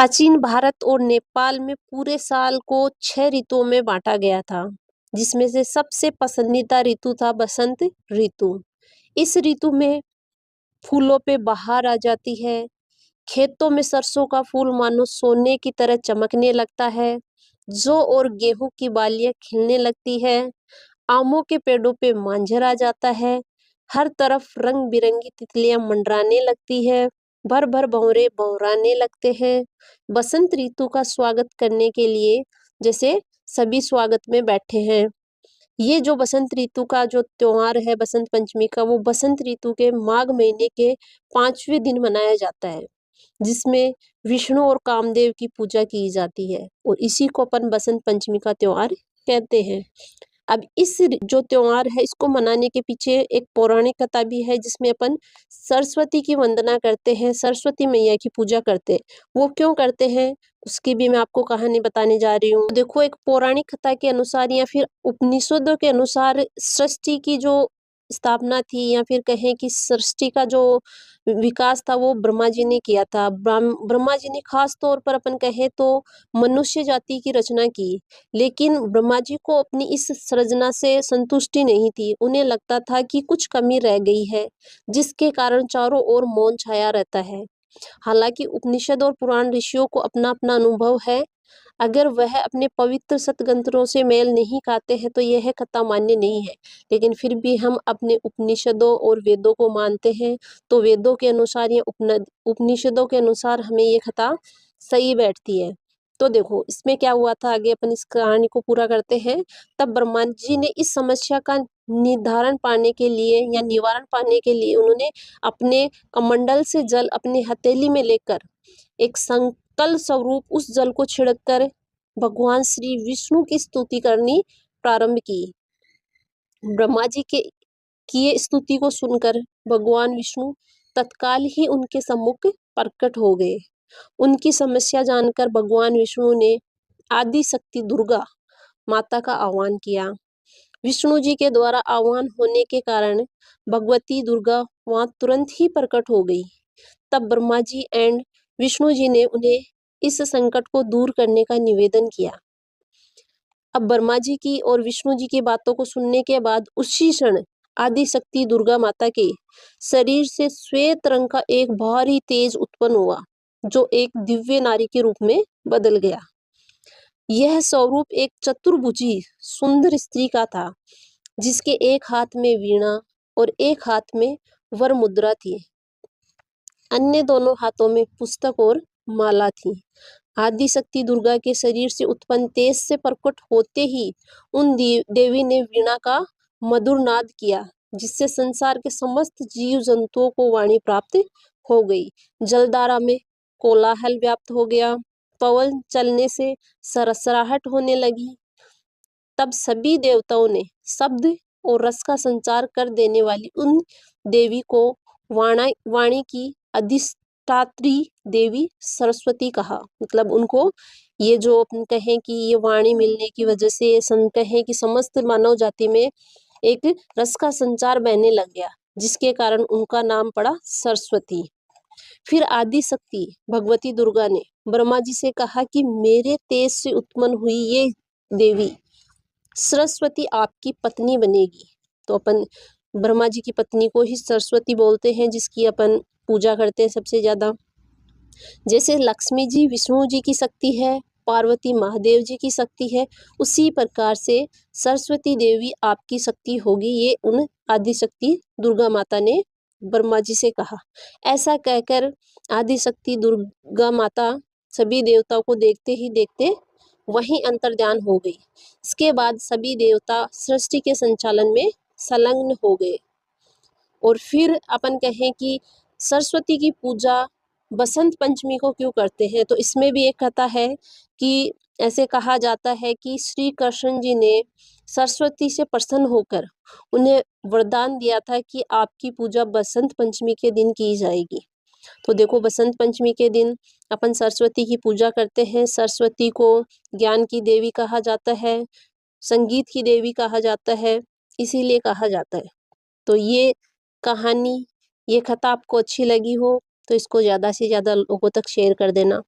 प्राचीन भारत और नेपाल में पूरे साल को 6 ऋतुओं में बांटा गया था, जिसमें से सबसे पसंदीदा ऋतु था बसंत ऋतु। इस ऋतु में फूलों पे बहार आ जाती है। खेतों में सरसों का फूल मानो सोने की तरह चमकने लगता है। जौ और गेहूं की बालियां खिलने लगती है। आमों के पेड़ों पे मांझर आ जाता है। हर तरफ रंग बिरंगी तितलियां मंडराने लगती है। भर भर भंवरे बहराने लगते हैं। बसंत ऋतु का स्वागत करने के लिए जैसे सभी स्वागत में बैठे हैं। ये जो बसंत ऋतु का जो त्योहार है बसंत पंचमी का, वो बसंत ऋतु के माघ महीने के 5वें दिन मनाया जाता है, जिसमें विष्णु और कामदेव की पूजा की जाती है और इसी को अपन बसंत पंचमी का त्योहार कहते हैं। अब इस जो त्योहार है इसको मनाने के पीछे एक पौराणिक कथा भी है, जिसमें अपन सरस्वती की वंदना करते हैं, सरस्वती मैया की पूजा करते हैं। वो क्यों करते हैं उसकी भी मैं आपको कहानी बताने जा रही हूँ। देखो, एक पौराणिक कथा के अनुसार या फिर उपनिषदों के अनुसार सृष्टि की जो स्थापना थी या फिर कहें कि सृष्टि का जो विकास था वो ब्रह्मा जी ने किया था। ब्रह्मा जी ने खास तौर पर अपन कहें तो मनुष्य जाति की रचना की, लेकिन ब्रह्मा जी को अपनी इस सृजना से संतुष्टि नहीं थी। उन्हें लगता था कि कुछ कमी रह गई है, जिसके कारण चारों ओर मौन छाया रहता है। हालांकि उपनिषद और पुराण ऋषियों को अपना अपना अनुभव है। अगर वह अपने पवित्र सतग्रंथों से मेल नहीं खाते हैं तो यह कथा मान्य नहीं है, लेकिन फिर भी हम अपने उपनिषदों और वेदों को मानते हैं। तो वेदों के अनुसार या उपनिषदों के अनुसार हमें ये कथा सही बैठती है। तो देखो इसमें क्या हुआ था, आगे अपन इस कहानी को पूरा करते हैं। तब ब्रह्मा जी ने इस समस्या का निर्धारण पाने के लिए या निवारण पाने के लिए उन्होंने अपने कमंडल से जल अपनी हथेली में लेकर एक संकल्प स्वरूप उस जल को छिड़ककर भगवान श्री विष्णु की स्तुति करनी प्रारंभ की। ब्रह्मा जी के किए स्तुति को सुनकर भगवान विष्णु तत्काल ही उनके सम्मुख प्रकट हो गए। उनकी समस्या जानकर भगवान विष्णु ने आदि शक्ति दुर्गा माता का आह्वान किया। विष्णु जी के द्वारा आह्वान होने के कारण भगवती दुर्गा वहां तुरंत ही प्रकट हो गई। तब ब्रह्मा जी एंड विष्णु जी ने उन्हें इस संकट को दूर करने का निवेदन किया। अब ब्रह्मा जी की और विष्णु जी की बातों को सुनने के बाद उसी क्षण आदि शक्ति दुर्गा माता के शरीर से श्वेत रंग का एक भारी तेज उत्पन्न हुआ, जो एक दिव्य नारी के रूप में बदल गया। यह स्वरूप एक चतुर्भुजी सुंदर स्त्री का था, जिसके एक हाथ में वीणा और एक हाथ में वर मुद्रा थी। अन्य दोनों हाथों में पुस्तक और माला थी। आदि शक्ति दुर्गा के शरीर से उत्पन्न तेज से प्रकट होते ही उन देवी ने वीणा का मधुर नाद किया, जिससे संसार के समस्त जीव जंतुओं को वाणी प्राप्त हो गई। जलधारा में कोलाहल व्याप्त हो गया। पवन चलने से सरसराहट होने लगी। तब सभी देवताओं ने शब्द और रस का संचार कर देने वाली उन देवी को वाणी की अधिष्ठात्री देवी सरस्वती कहा। मतलब उनको ये जो अपन कहें कि ये वाणी मिलने की वजह से कहें कि समस्त मानव जाति में एक रस का संचार बहने लग गया, जिसके कारण उनका नाम पड़ा सरस्वती। फिर आदि शक्ति भगवती दुर्गा ने ब्रह्मा जी से कहा कि मेरे तेज से उत्पन्न हुई ये देवी सरस्वती आपकी पत्नी बनेगी। तो अपन ब्रह्मा जी की पत्नी को ही सरस्वती बोलते हैं, जिसकी अपन पूजा करते हैं सबसे ज्यादा। जैसे लक्ष्मी जी विष्णु जी की शक्ति है, पार्वती महादेव जी की शक्ति है, उसी प्रकार से सरस्वती देवी आपकी शक्ति होगी। ये उन आदि शक्ति दुर्गा माता ने ब्रह्मा जी से कहा। ऐसा कहकर आदि शक्ति दुर्गा माता सभी देवताओं को देखते ही देखते वहीं अंतर्ध्यान हो गई। इसके बाद सभी देवता सृष्टि के संचालन में संलग्न हो गए। और फिर अपन कहें कि सरस्वती की पूजा बसंत पंचमी को क्यों करते हैं, तो इसमें भी एक कथा है कि ऐसे कहा जाता है कि श्री कृष्ण जी ने सरस्वती से प्रसन्न होकर उन्हें वरदान दिया था कि आपकी पूजा बसंत पंचमी के दिन की जाएगी। तो देखो बसंत पंचमी के दिन अपन सरस्वती की पूजा करते हैं। सरस्वती को ज्ञान की देवी कहा जाता है, संगीत की देवी कहा जाता है, इसीलिए कहा जाता है। तो ये कहानी, ये कथा आपको अच्छी लगी हो तो इसको ज़्यादा से ज़्यादा लोगों तक शेयर कर देना।